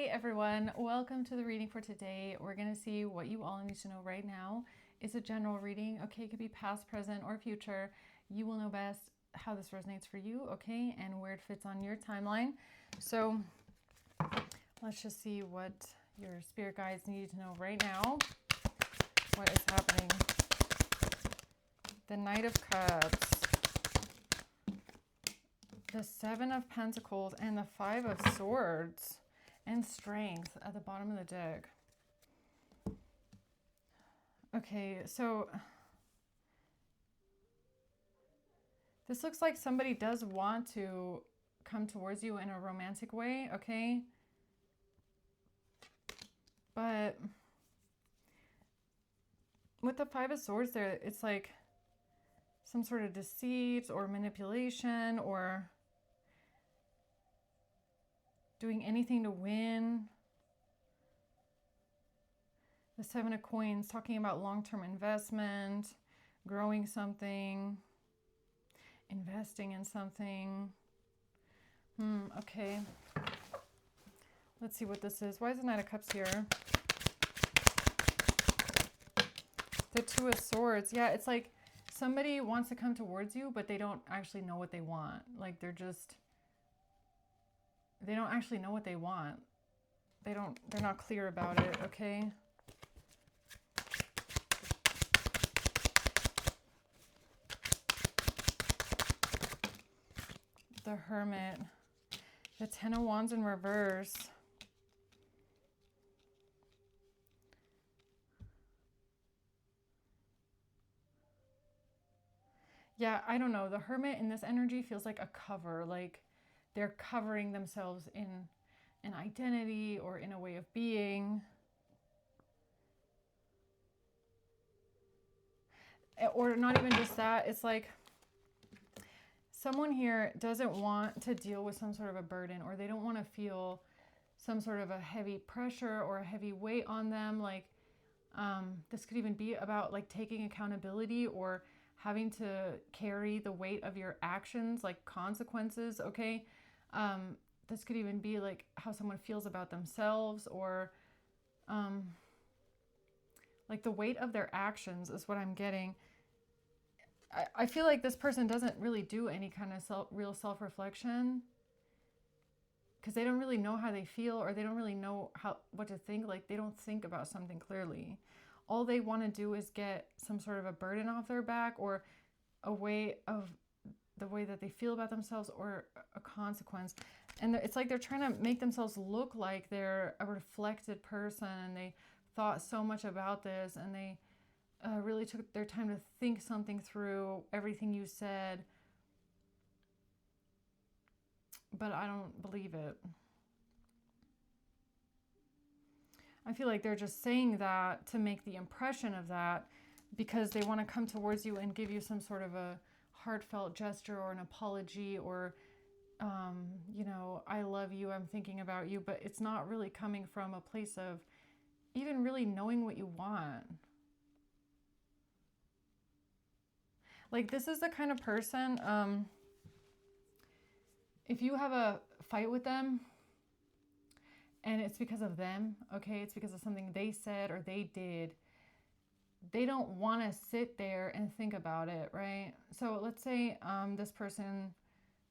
Hey everyone, welcome to the reading for today. We're going to see what you all need to know right now. It's a general reading, okay? It could be past, present, or future. You will know best how this resonates for you, okay? And where it fits on your timeline. So let's just see what your spirit guides need to know right now. What is happening? The Knight of Cups, the Seven of Pentacles, and the Five of Swords. And Strength at the bottom of the deck. Okay, so this looks like somebody does want to come towards you in a romantic way, okay? But with the Five of Swords there, it's like some sort of deceit or manipulation or doing anything to win. The Seven of Coins, talking about long-term investment, growing something, investing in something. Okay. Let's see what this is. Why is the Knight of Cups here? The Two of Swords. Yeah, it's like somebody wants to come towards you, but they don't actually know what they want. Like they don't actually know what they want. They're not clear about it, okay? The Hermit. The Ten of Wands in reverse. Yeah, I don't know. The Hermit in this energy feels like a cover. Like they're covering themselves in an identity or in a way of being. Or not even just that. It's like someone here doesn't want to deal with some sort of a burden, or they don't want to feel some sort of a heavy pressure or a heavy weight on them. Like this could even be about like taking accountability or having to carry the weight of your actions, like consequences, okay? This could even be like how someone feels about themselves, or like the weight of their actions is what I'm getting. I feel like this person doesn't really do any kind of real self-reflection because they don't really know how they feel, or they don't really know what to think. Like they don't think about something clearly. All they want to do is get some sort of a burden off their back, or a way of the way that they feel about themselves, or a consequence. And it's like they're trying to make themselves look like they're a reflected person, and they thought so much about this, and they really took their time to think something through, everything you said. But I don't believe it. I feel like they're just saying that to make the impression of that, because they want to come towards you and give you some sort of a heartfelt gesture or an apology, or I love you, I'm thinking about you. But it's not really coming from a place of even really knowing what you want. Like this is the kind of person, if you have a fight with them and it's because of them, okay, it's because of something they said or they did, they don't want to sit there and think about it, right? So let's say this person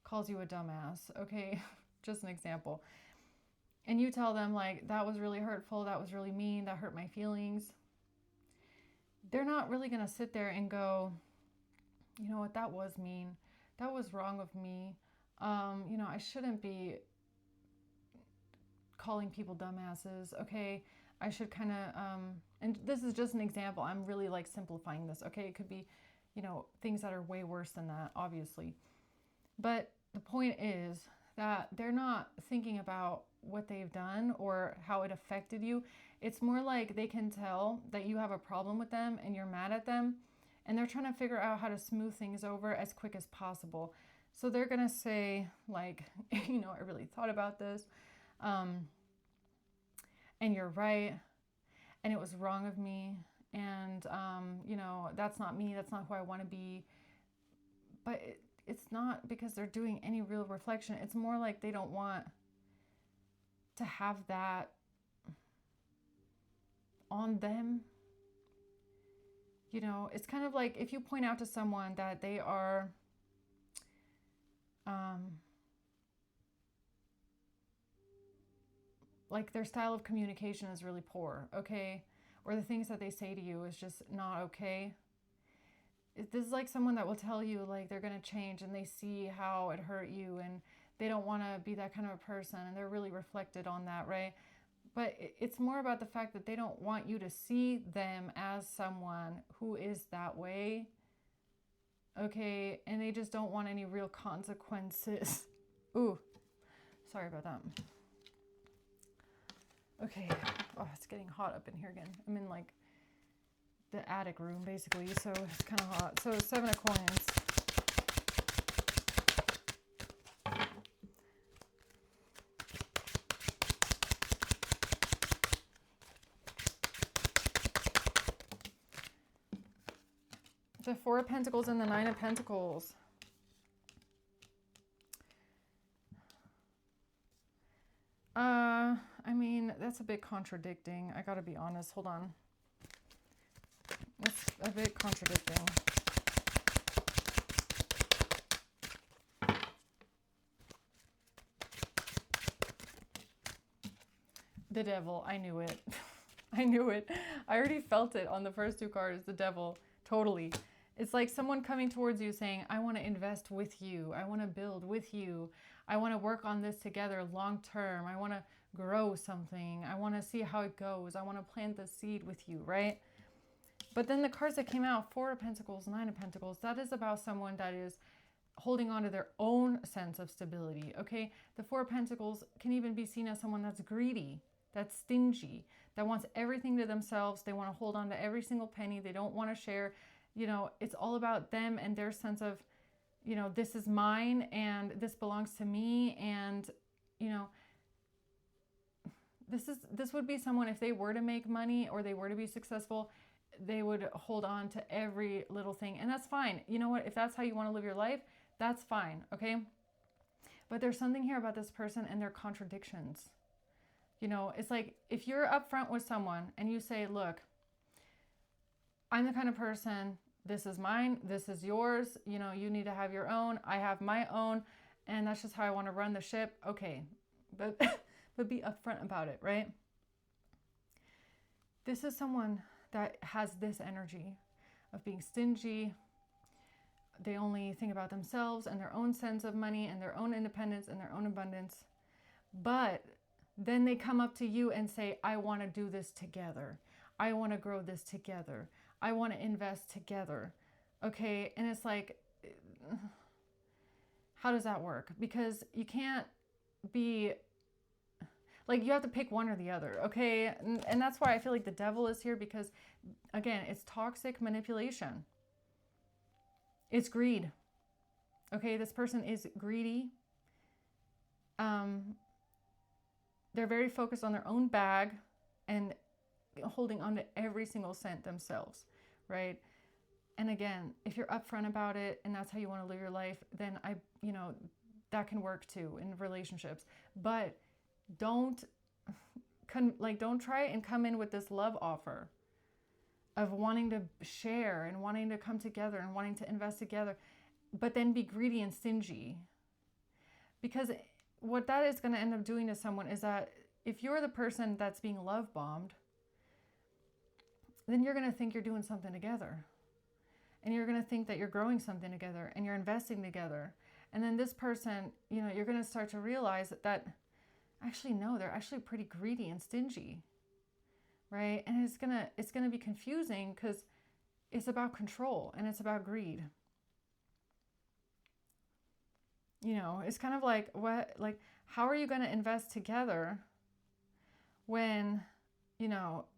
calls you a dumbass, okay? Just an example. And you tell them like, that was really hurtful, that was really mean, that hurt my feelings. They're not really going to sit there and go, you know what, that was mean, that was wrong of me. I shouldn't be calling people dumbasses, okay? I should kind of, and this is just an example. I'm really like simplifying this, okay? It could be, things that are way worse than that, obviously. But the point is that they're not thinking about what they've done or how it affected you. It's more like they can tell that you have a problem with them and you're mad at them, and they're trying to figure out how to smooth things over as quick as possible. So they're going to say like, I really thought about this. And you're right, and it was wrong of me, and that's not me, that's not who I want to be. But it's not because they're doing any real reflection. It's more like they don't want to have that on them. You know, it's kind of like if you point out to someone that they are like their style of communication is really poor, okay? Or the things that they say to you is just not okay. This is like someone that will tell you like they're going to change and they see how it hurt you and they don't want to be that kind of a person and they're really reflected on that, right? But it's more about the fact that they don't want you to see them as someone who is that way, okay? And they just don't want any real consequences. Ooh, sorry about that. Okay, oh, it's getting hot up in here again. I'm in like the attic room basically, so it's kind of hot. So 7 of coins. The 4 of Pentacles and the 9 of Pentacles. I mean, that's a bit contradicting. I gotta be honest. Hold on. It's a bit contradicting. The Devil. I knew it. I knew it. I already felt it on the first 2 cards. The Devil. Totally. It's like someone coming towards you saying, I want to invest with you. I want to build with you. I want to work on this together long term. I want to grow something. I want to see how it goes. I want to plant the seed with you, right? But then the cards that came out, 4 of Pentacles, 9 of Pentacles, that is about someone that is holding on to their own sense of stability, okay? The 4 of Pentacles can even be seen as someone that's greedy, that's stingy, that wants everything to themselves. They want to hold on to every single penny. They don't want to share. You know, it's all about them and their sense of, you know, this is mine and this belongs to me. And, you know, this would be someone, if they were to make money or they were to be successful, they would hold on to every little thing. And that's fine. You know what? If that's how you want to live your life, that's fine. Okay. But there's something here about this person and their contradictions. You know, it's like if you're upfront with someone and you say, look, I'm the kind of person, this is mine, this is yours, you know, you need to have your own, I have my own, and that's just how I want to run the ship. Okay. But but be upfront about it, right? This is someone that has this energy of being stingy. They only think about themselves and their own sense of money and their own independence and their own abundance. But then they come up to you and say, I want to do this together. I want to grow this together. I want to invest together. Okay. And it's like, how does that work? Because you can't be like, you have to pick one or the other. Okay. And that's why I feel like the Devil is here, because again, it's toxic manipulation. It's greed. Okay. This person is greedy. They're very focused on their own bag and holding on to every single cent themselves, right? And again, if you're upfront about it and that's how you want to live your life, then that can work too in relationships. But don't try and come in with this love offer of wanting to share and wanting to come together and wanting to invest together, but then be greedy and stingy. Because what that is going to end up doing to someone is that if you're the person that's being love bombed, then you're going to think you're doing something together. And you're going to think that you're growing something together and you're investing together. And then this person, you're going to start to realize that actually, no, they're actually pretty greedy and stingy, right? And it's going to be confusing because it's about control and it's about greed. It's kind of like, how are you going to invest together when,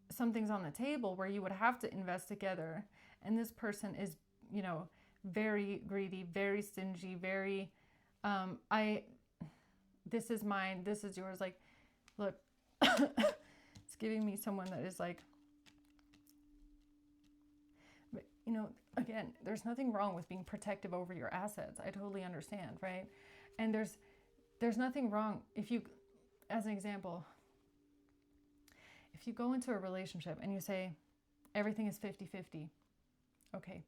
something's on the table where you would have to invest together and this person is, very greedy, very stingy, very, this is mine, this is yours. Like, look, it's giving me someone that is like, but, again, there's nothing wrong with being protective over your assets. I totally understand, right? And there's nothing wrong if you, as an example, if you go into a relationship and you say everything is 50-50, okay,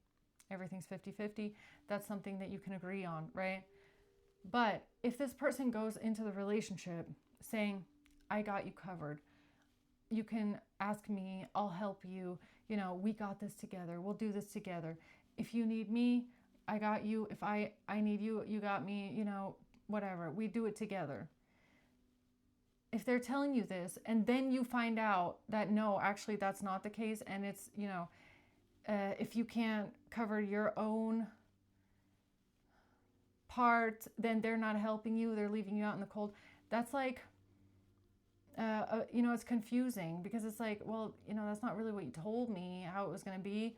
everything's 50-50, that's something that you can agree on, right? But if this person goes into the relationship saying, I got you covered, you can ask me, I'll help you, we got this together, we'll do this together. If you need me, I got you. If I need you, you got me, whatever, we do it together. If they're telling you this and then you find out that no, actually that's not the case, and it's, if you can't cover your own part, then they're not helping you, they're leaving you out in the cold. That's like, it's confusing, because it's like, well, that's not really what you told me how it was going to be.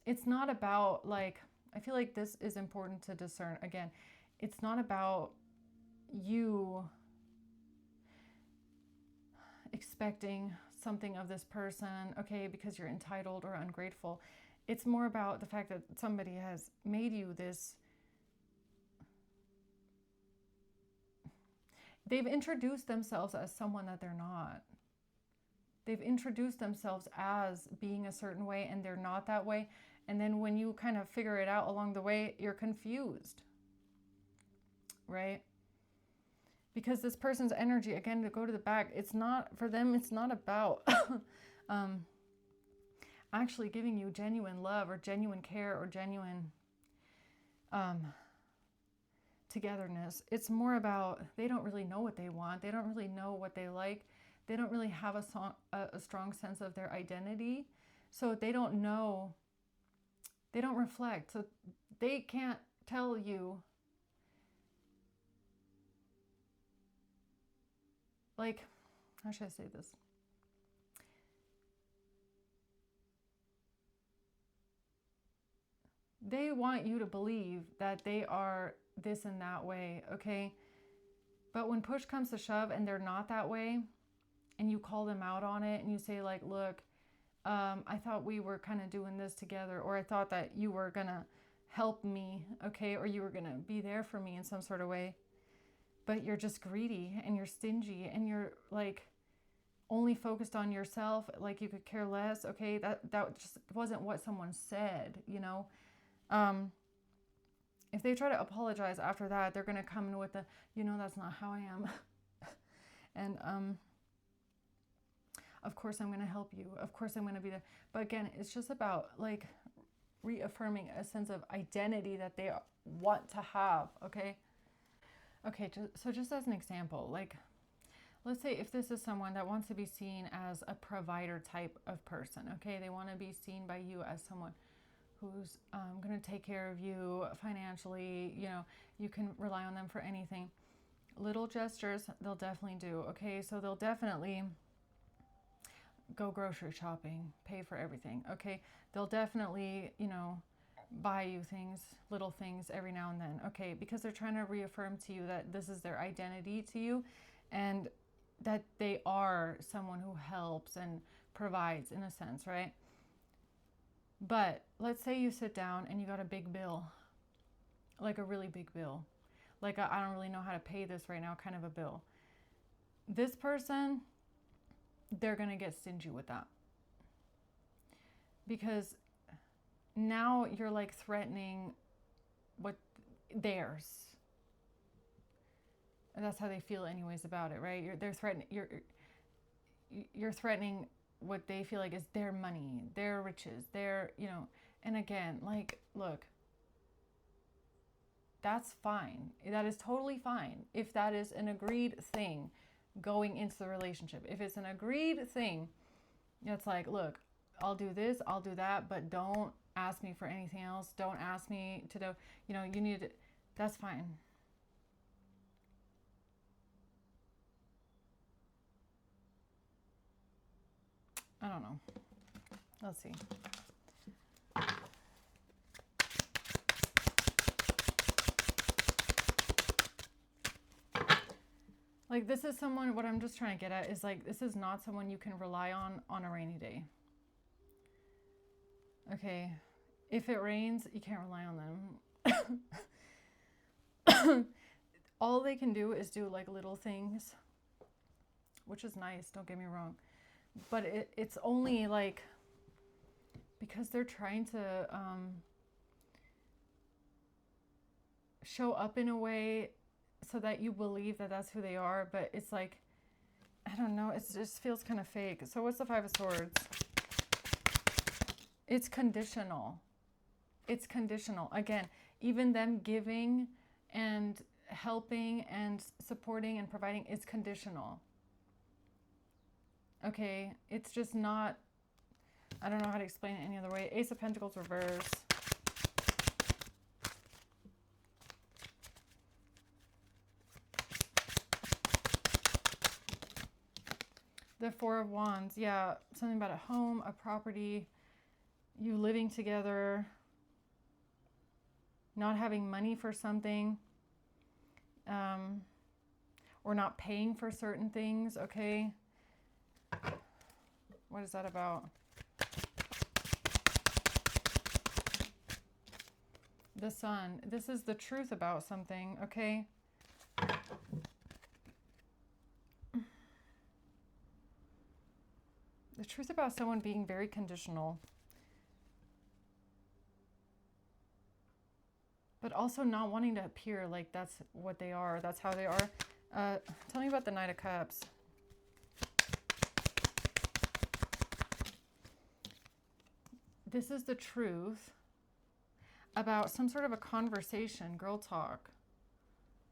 It's not about, like, I feel like this is important to discern. Again, it's not about you expecting something of this person, okay, because you're entitled or ungrateful. It's more about the fact that somebody has made you this. They've introduced themselves as someone that they're not. They've introduced themselves as being a certain way, and they're not that way. And then when you kind of figure it out along the way, you're confused, right? Because this person's energy, again, to go to the back, it's not, for them, it's not about actually giving you genuine love or genuine care or genuine togetherness. It's more about, they don't really know what they want. They don't really know what they like. They don't really have a strong sense of their identity. So they don't know, they don't reflect. So they can't tell you, like, how should I say this? They want you to believe that they are this and that way, okay? But when push comes to shove and they're not that way, and you call them out on it and you say, like, look, I thought we were kind of doing this together, or I thought that you were gonna help me, okay, or you were gonna be there for me in some sort of way, but you're just greedy and you're stingy and you're like only focused on yourself, like you could care less, okay? That just wasn't what someone said, If they try to apologize after that, they're gonna come in with the, that's not how I am. And of course I'm gonna help you. Of course I'm gonna be there. But again, it's just about like reaffirming a sense of identity that they want to have, okay? Okay, so just as an example, like, let's say if this is someone that wants to be seen as a provider type of person, okay? They want to be seen by you as someone who's going to take care of you financially, you can rely on them for anything. Little gestures, they'll definitely do, okay? So they'll definitely go grocery shopping, pay for everything, okay? They'll definitely, buy you things, little things every now and then, okay? Because they're trying to reaffirm to you that this is their identity to you, and that they are someone who helps and provides in a sense, right? But let's say you sit down and you got a big bill, like a really big bill, like I don't really know how to pay this right now kind of a bill. This person, they're gonna get stingy with that, because now you're like threatening what theirs. And that's how they feel anyways about it, right? You're threatening what they feel like is their money, their riches, their, and again, like, look, that's fine. That is totally fine if that is an agreed thing going into the relationship. If it's an agreed thing, it's like, look, I'll do this, I'll do that, but don't ask me for anything else. Don't ask me to do, you need to, that's fine. I don't know. Let's see. Like, this is someone, what I'm just trying to get at is like, this is not someone you can rely on a rainy day. Okay, if it rains, you can't rely on them. all they can do is do like little things, which is nice, don't get me wrong. But it's only like because they're trying to show up in a way so that you believe that that's who they are. But it's like, I don't know, it just feels kind of fake. So what's the Five of Swords? It's conditional. It's conditional. Again, even them giving and helping and supporting and providing is conditional. Okay, it's just not, I don't know how to explain it any other way. Ace of Pentacles reverse. The Four of Wands, yeah, something about a home, a property, you living together, not having money for something, or not paying for certain things, okay? What is that about? The Sun. This is the truth about something, okay? The truth about someone being very conditional. But also not wanting to appear like that's what they are. That's how they are. Tell me about the Knight of Cups. This is the truth about some sort of a conversation, girl talk.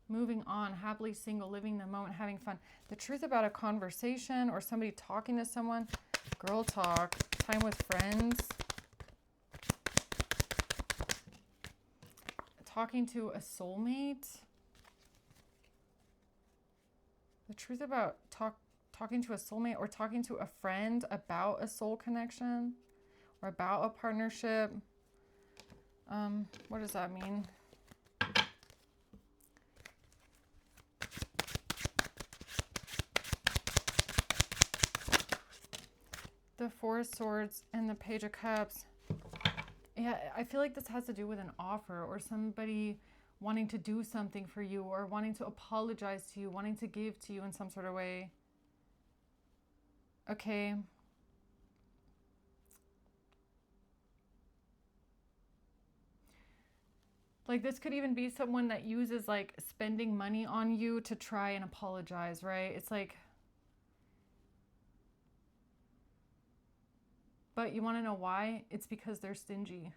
Moving on, happily single, living the moment, having fun. The truth about a conversation or somebody talking to someone, girl talk, time with friends. Talking to a soulmate. The truth about talking to a soulmate or talking to a friend about a soul connection or about a partnership. What does that mean? The Four of Swords and the Page of Cups. Yeah, I feel like this has to do with an offer or somebody wanting to do something for you or wanting to apologize to you, wanting to give to you in some sort of way. Okay. Like this could even be someone that uses like spending money on you to try and apologize, right? It's like, but you want to know why? It's because they're stingy.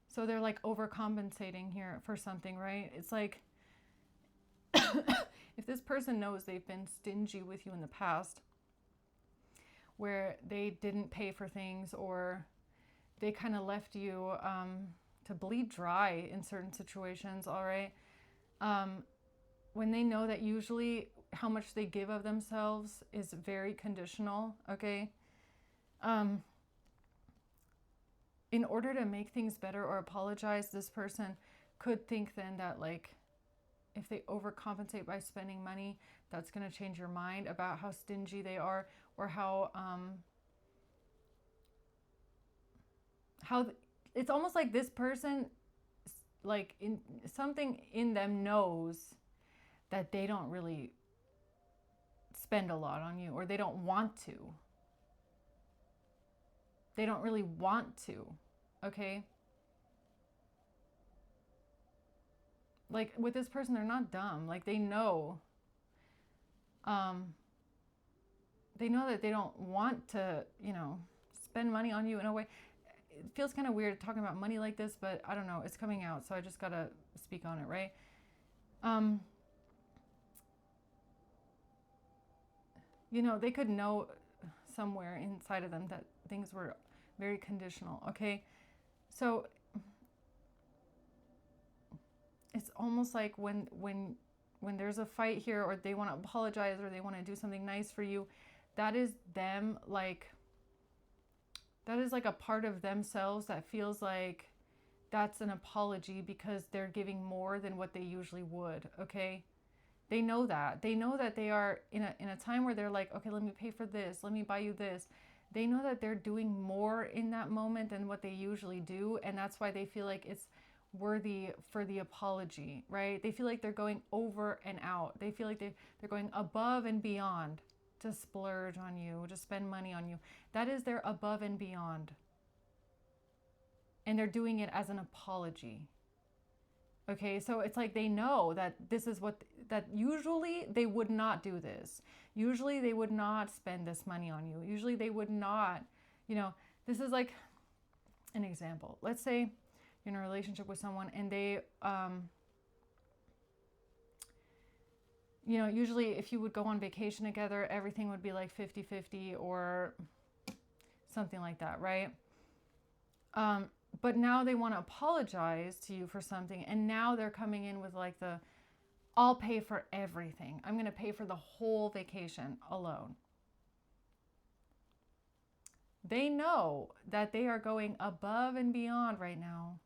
So they're like overcompensating here for something, right? It's like if this person knows they've been stingy with you in the past, where they didn't pay for things or they kind of left you to bleed dry in certain situations, all right? When they know that usually how much they give of themselves is very conditional, okay? In order to make things better or apologize, this person could think then that like if they overcompensate by spending money, that's going to change your mind about how stingy they are or how it's almost like this person, like in something in them knows that they don't really spend a lot on you or they don't want to. They don't really want to, okay? Like with this person, they're not dumb. Like they know that they don't want to, spend money on you in a way. It feels kind of weird talking about money like this, but I don't know, it's coming out, so I just gotta speak on it, right? They could know somewhere inside of them that things were very conditional, okay? So it's almost like when there's a fight here or they want to apologize or they want to do something nice for you, that is them like, that is like a part of themselves that feels like that's an apology because they're giving more than what they usually would, okay? They know that. They know that they are in a time where they're like, okay, let me pay for this. Let me buy you this. They know that they're doing more in that moment than what they usually do. And that's why they feel like it's worthy for the apology, right? They feel like they're going over and out. They feel like they're going above and beyond to splurge on you, to spend money on you. That is their above and beyond. And they're doing it as an apology. Okay, so it's like they know that this is that usually they would not do this. Usually they would not spend this money on you. Usually they would not, this is like an example. Let's say you're in a relationship with someone and they, usually if you would go on vacation together, everything would be like 50-50 or something like that, right? But now they want to apologize to you for something, and now they're coming in with like I'll pay for everything. I'm going to pay for the whole vacation alone. They know that they are going above and beyond right now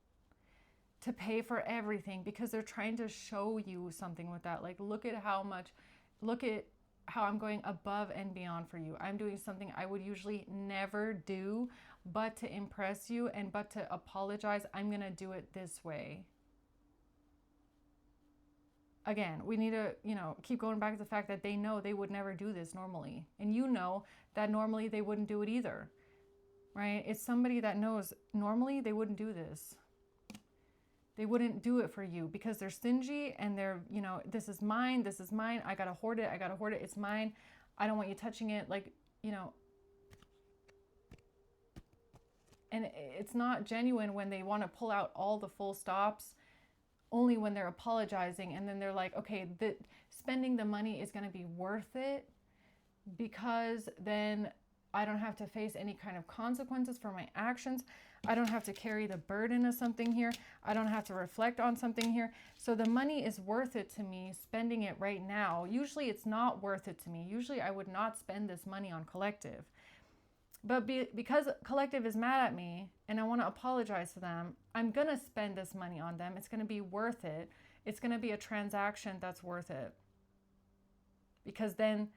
to pay for everything because they're trying to show you something with that. Like, look at how I'm going above and beyond for you. I'm doing something I would usually never do, but to impress you and but to apologize, I'm going to do it this way. Again, we need to, keep going back to the fact that they know they would never do this normally. And you know that normally they wouldn't do it either, right? It's somebody that knows normally they wouldn't do this. They wouldn't do it for you because they're stingy and they're, this is mine, I gotta hoard it, it's mine, I don't want you touching it, and it's not genuine when they want to pull out all the full stops, only when they're apologizing, and then they're like, okay, spending the money is gonna be worth it because then I don't have to face any kind of consequences for my actions. I don't have to carry the burden of something here. I don't have to reflect on something here. So the money is worth it to me, spending it right now. Usually it's not worth it to me. Usually I would not spend this money on collective. But because collective is mad at me and I want to apologize to them, I'm going to spend this money on them. It's going to be worth it. It's going to be a transaction that's worth it. Because then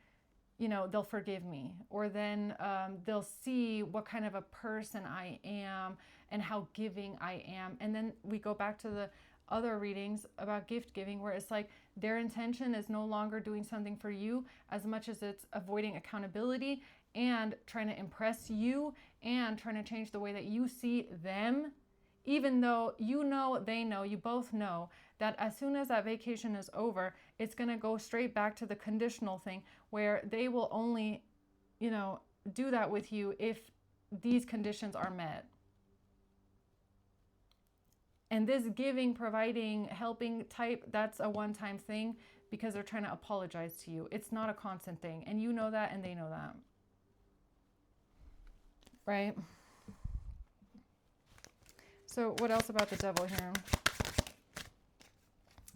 they'll forgive me, or then they'll see what kind of a person I am and how giving I am. And then we go back to the other readings about gift giving, where it's like their intention is no longer doing something for you as much as it's avoiding accountability and trying to impress you and trying to change the way that you see them, even though they know, you both know that as soon as that vacation is over, it's going to go straight back to the conditional thing where they will only, do that with you if these conditions are met. And this giving, providing, helping type, that's a one-time thing because they're trying to apologize to you. It's not a constant thing. And you know that and they know that. Right? So what else about the devil here?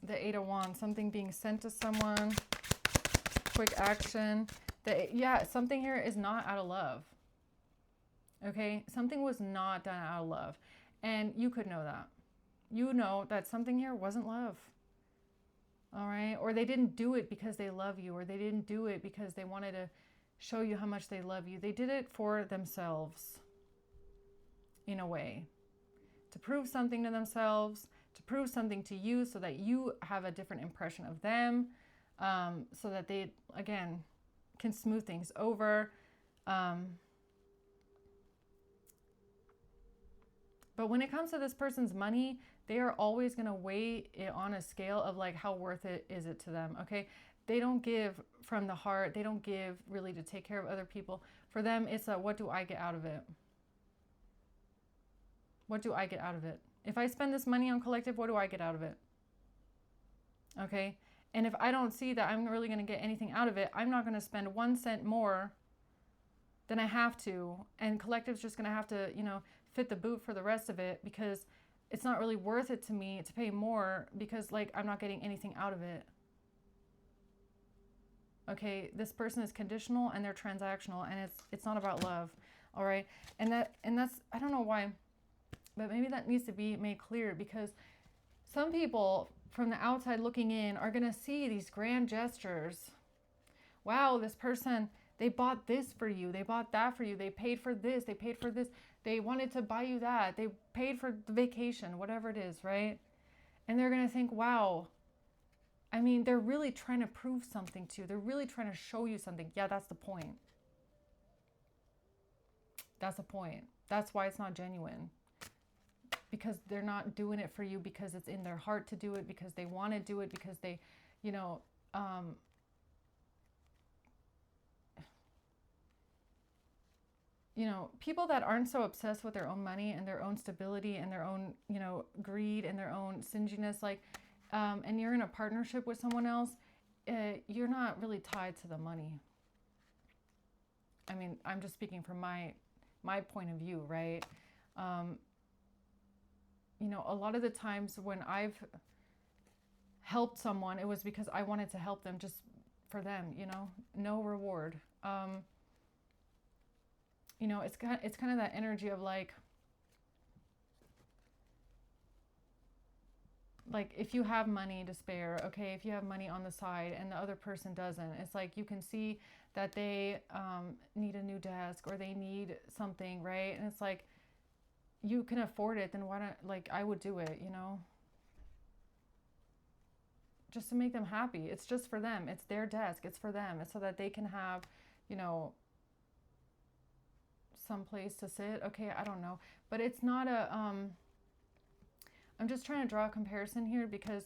The 8 of Wands, something being sent to someone, quick action. Something here is not out of love. Okay? Something was not done out of love. And you could know that. You know that something here wasn't love. All right? Or they didn't do it because they love you, or they didn't do it because they wanted to show you how much they love you. They did it for themselves, in a way. To prove something to themselves, to prove something to you so that you have a different impression of them, so that they, again, can smooth things over. But when it comes to this person's money, they are always going to weigh it on a scale of like how worth it is it to them, okay? They don't give from the heart. They don't give really to take care of other people. For them, it's what do I get out of it? What do I get out of it? If I spend this money on collective, what do I get out of it? Okay? And if I don't see that I'm really going to get anything out of it, I'm not going to spend 1 cent more than I have to. And collective's just going to have to, fit the boot for the rest of it because it's not really worth it to me to pay more because, I'm not getting anything out of it. Okay? This person is conditional and they're transactional, and it's not about love. All right? And that's, I don't know why, but maybe that needs to be made clear because some people from the outside looking in are going to see these grand gestures. Wow, this person, they bought this for you. They bought that for you. They paid for this. They paid for this. They wanted to buy you that. They paid for the vacation, whatever it is, right? And they're going to think, wow, I mean, they're really trying to prove something to you. They're really trying to show you something. Yeah, that's the point. That's the point. That's why it's not genuine. Because they're not doing it for you because it's in their heart to do it, because they want to do it, because they, you know, people that aren't so obsessed with their own money and their own stability and their own, greed and their own stinginess, like, and you're in a partnership with someone else, you're not really tied to the money. I mean, I'm just speaking from my point of view, right? A lot of the times when I've helped someone, it was because I wanted to help them just for them, no reward. It's kind of that energy of like if you have money to spare, okay, if you have money on the side and the other person doesn't, it's like you can see that they need a new desk or they need something, right? And it's like, you can afford it, then why don't, I would do it, just to make them happy. It's just for them. It's their desk. It's for them. It's so that they can have, some place to sit. Okay, I don't know. But it's not I'm just trying to draw a comparison here, because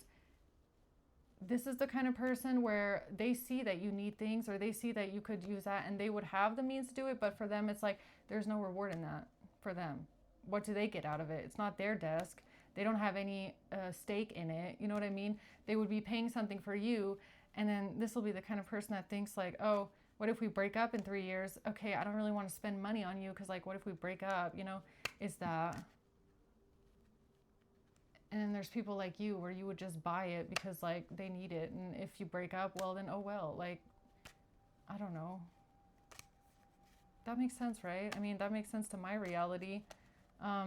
this is the kind of person where they see that you need things, or they see that you could use that, and they would have the means to do it, but for them it's like there's no reward in that for them. What do they get out of it? It's not their desk. They don't have any stake in it. You know what I mean? They would be paying something for you, and then this will be the kind of person that thinks like, oh, what if we break up in 3 years? Okay, I don't really want to spend money on you because, what if we break up? Is that... And then there's people like you where you would just buy it because, they need it. And if you break up, well, then, oh, well. I don't know. That makes sense, right? I mean, that makes sense to my reality. I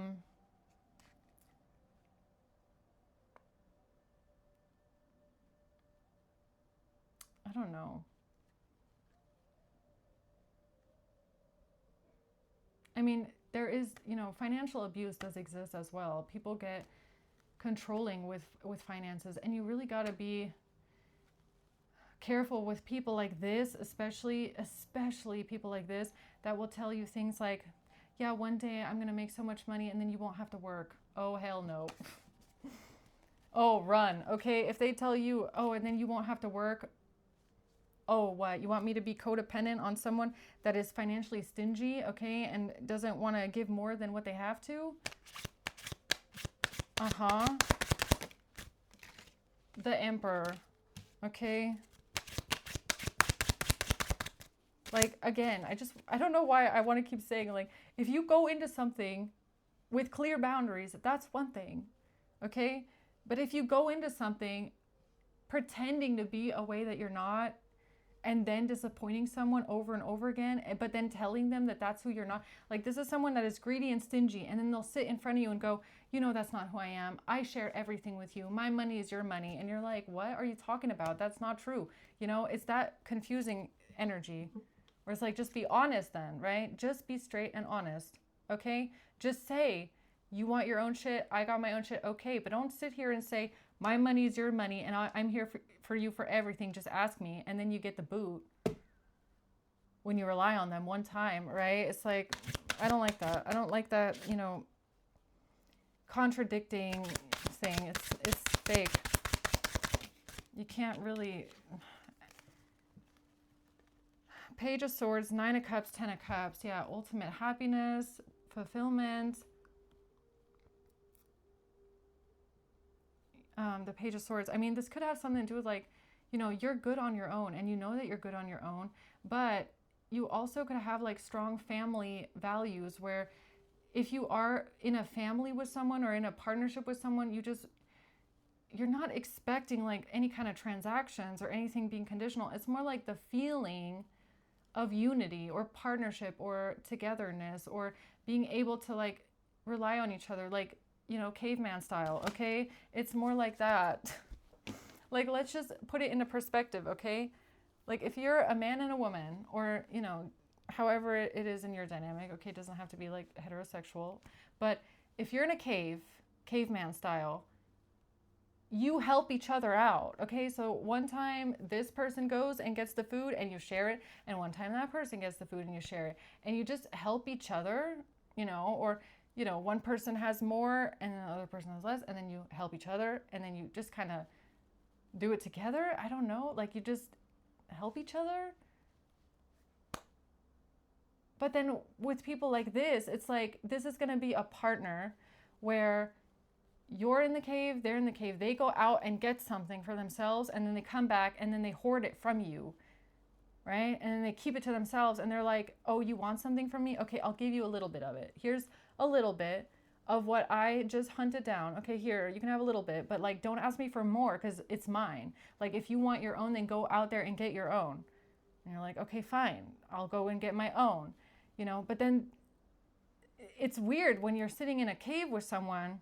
don't know. I mean, there is, financial abuse does exist as well. People get controlling with finances, and you really got to be careful with people like this, especially people like this that will tell you things like, yeah, one day I'm going to make so much money and then you won't have to work. Oh, hell no. Oh, run. Okay, if they tell you, oh, and then you won't have to work. Oh, what? You want me to be codependent on someone that is financially stingy, okay, and doesn't want to give more than what they have to? The Emperor, okay? Again, I don't know why I want to keep saying, if you go into something with clear boundaries, that's one thing, okay? But if you go into something pretending to be a way that you're not, and then disappointing someone over and over again, but then telling them that that's who you're not. This is someone that is greedy and stingy, and then they'll sit in front of you and go, that's not who I am. I share everything with you. My money is your money. And you're like, what are you talking about? That's not true. It's that confusing energy where it's like, just be honest then, right? Just be straight and honest, okay? Just say, you want your own shit, I got my own shit, okay, but don't sit here and say, my money is your money, and I'm here for you for everything, just ask me, and then you get the boot when you rely on them one time, right? It's like, I don't like that. I don't like that, contradicting thing. It's fake. You can't really... Page of Swords, 9 of Cups, 10 of Cups. Yeah, ultimate happiness, fulfillment. The Page of Swords. I mean, this could have something to do with you're good on your own, and you know that you're good on your own, but you also could have strong family values where if you are in a family with someone or in a partnership with someone, you're not expecting any kind of transactions or anything being conditional. It's more like the feeling of unity or partnership or togetherness or being able to rely on each other, caveman style, okay? It's more like that. Let's just put it into perspective, okay? If you're a man and a woman, or, however it is in your dynamic, okay, it doesn't have to be heterosexual, but if you're in a caveman style, you help each other out. Okay, so one time this person goes and gets the food and you share it, and one time that person gets the food and you share it, and you just help each other, or one person has more and the other person has less, and then you help each other, and then you just kind of do it together. I don't know, like you just help each other. But then with people like this, it's like this is going to be a partner where you're in the cave, they're in the cave, they go out and get something for themselves, and then they come back and then they hoard it from you, right? And then they keep it to themselves, and they're like, oh, you want something from me? Okay, I'll give you a little bit of it. Here's a little bit of what I just hunted down. Okay, here, you can have a little bit, but like, don't ask me for more because it's mine. Like, if you want your own, then go out there and get your own. And you're like, okay, fine, I'll go and get my own, but then it's weird when you're sitting in a cave with someone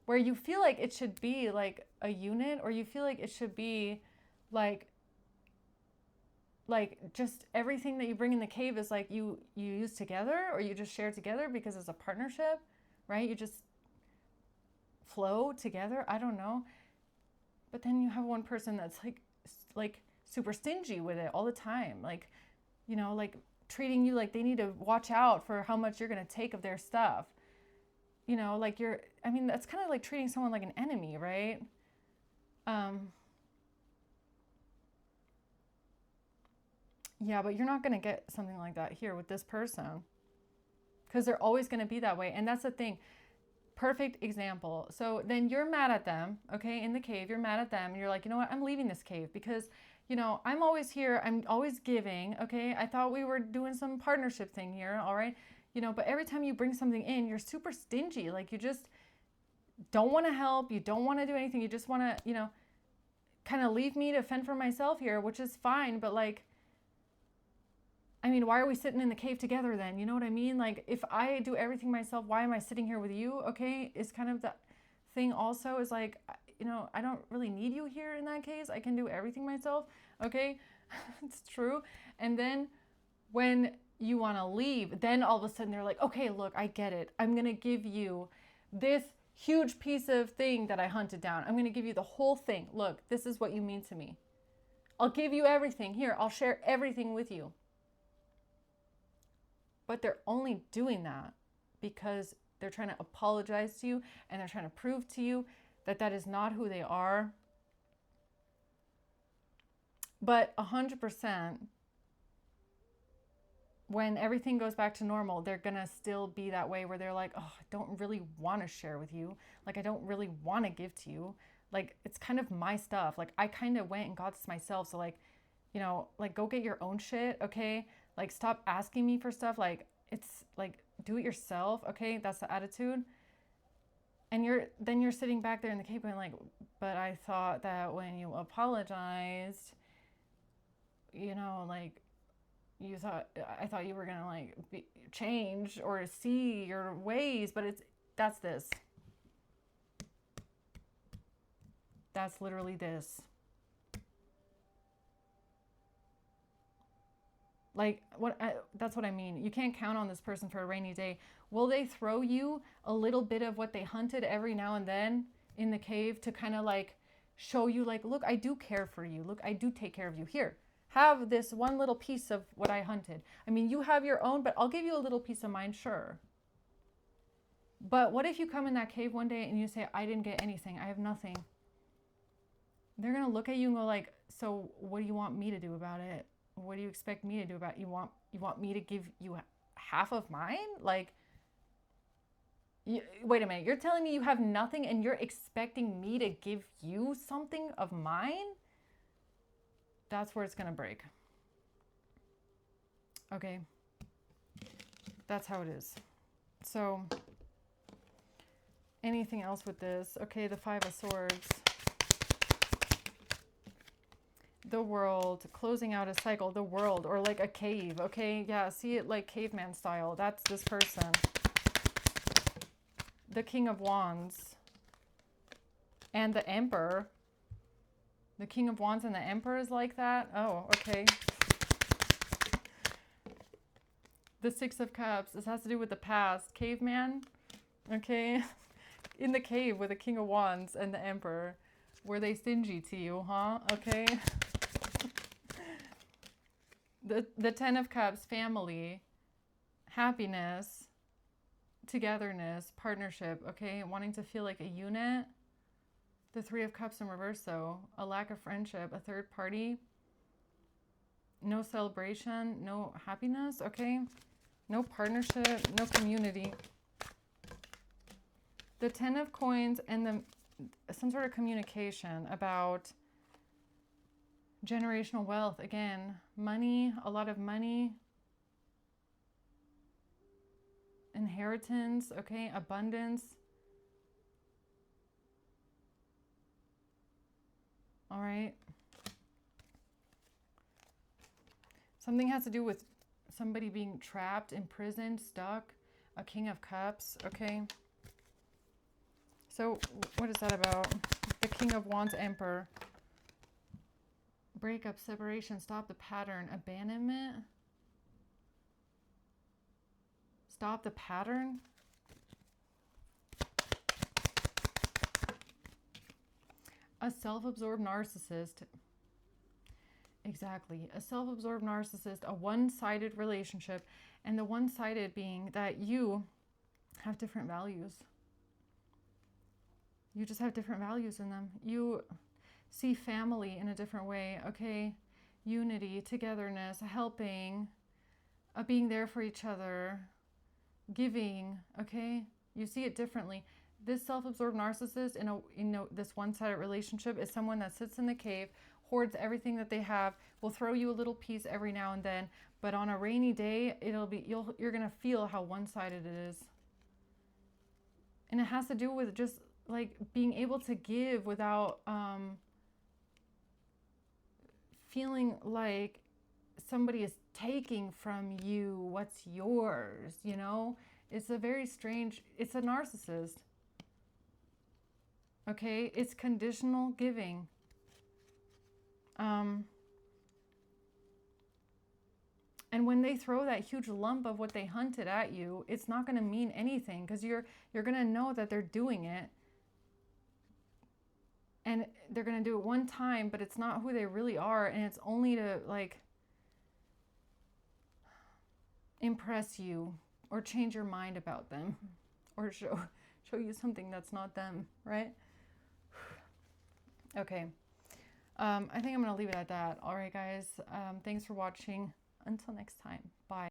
where you feel like it should be like a unit, or you feel like it should be like just everything that you bring in the cave is like you use together, or you just share together because it's a partnership, right? You just flow together. I don't know. But then you have one person that's like super stingy with it all the time. Like, like treating you like they need to watch out for how much you're going to take of their stuff. Like that's kind of like treating someone like an enemy, right? Yeah, but you're not going to get something like that here with this person, because they're always going to be that way. And that's the thing. Perfect example. So then you're mad at them, okay? In the cave, you're mad at them. And you're like, you know what? I'm leaving this cave because, I'm always here. I'm always giving, okay? I thought we were doing some partnership thing here, all right? But every time you bring something in, you're super stingy. Like, you just don't want to help. You don't want to do anything. You just want to, kind of leave me to fend for myself here, which is fine. But like, why are we sitting in the cave together then? You know what I mean? Like, if I do everything myself, why am I sitting here with you? Okay, is kind of the thing also, is like, I don't really need you here in that case. I can do everything myself, okay? It's true. And then when you want to leave, then all of a sudden they're like, okay, look, I get it. I'm going to give you this huge piece of thing that I hunted down. I'm going to give you the whole thing. Look, this is what you mean to me. I'll give you everything. Here, I'll share everything with you. But they're only doing that because they're trying to apologize to you, and they're trying to prove to you that that is not who they are. But 100%, when everything goes back to normal, they're going to still be that way where they're like, oh, I don't really want to share with you. Like, I don't really want to give to you. Like, it's kind of my stuff. Like, I kind of went and got this myself. So like, like, go get your own shit, okay? Like, stop asking me for stuff. Like, it's like, do it yourself, okay? That's the attitude. And you're sitting back there in the cave going like, but I thought that when you apologized, like, I thought you were gonna like change or see your ways, but that's this. That's literally this. Like, that's what I mean. You can't count on this person for a rainy day. Will they throw you a little bit of what they hunted every now and then in the cave to kind of like show you like, look, I do care for you. Look, I do take care of you. Here, have this one little piece of what I hunted. You have your own, but I'll give you a little piece of mine, sure. But what if you come in that cave one day and you say, I didn't get anything. I have nothing. They're going to look at you and go like, so what do you want me to do about it? What do you expect me to do about it? You want me to give you half of mine? Like, wait a minute. You're telling me you have nothing and you're expecting me to give you something of mine? That's where it's going to break. Okay. That's how it is. So, anything else with this? Okay, the Five of Swords. The world, closing out a cycle, the world, or like a cave, okay? Yeah, see it like caveman style. That's this person. The King of Wands and the Emperor. The King of Wands and the Emperor is like that? Oh, okay. The Six of Cups. This has to do with the past. Caveman, okay? In the cave with the King of Wands and the Emperor. Were they stingy to you, huh? Okay. The Ten of Cups, family, happiness, togetherness, partnership, okay? Wanting to feel like a unit. The Three of Cups in reverse, though. A lack of friendship, a third party. No celebration, no happiness, okay? No partnership, no community. The Ten of Coins and some sort of communication about generational wealth. Again, money, a lot of money. Inheritance, okay? Abundance. All right. Something has to do with somebody being trapped, imprisoned, stuck. A King of Cups, okay? So what is that about? The King of Wands, Emperor. Breakup, separation, stop the pattern, abandonment. Stop the pattern. A self-absorbed narcissist. Exactly. A self-absorbed narcissist, a one-sided relationship, and the one-sided being that you have different values. You just have different values in them. You see family in a different way, okay? Unity, togetherness, helping, being there for each other, giving, okay? You see it differently. This self-absorbed narcissist in this one-sided relationship is someone that sits in the cave, hoards everything that they have, will throw you a little piece every now and then, but on a rainy day, you're gonna feel how one-sided it is. And it has to do with just like being able to give without feeling like somebody is taking from you what's yours, you know? It's a very strange, it's a narcissist. Okay, it's conditional giving. And when they throw that huge lump of what they hunted at you, it's not going to mean anything because you're going to know that they're doing it. And they're going to do it one time, but it's not who they really are. And it's only to like impress you or change your mind about them or show you something that's not them, right? Okay. I think I'm going to leave it at that. All right, guys. Thanks for watching. Until next time. Bye.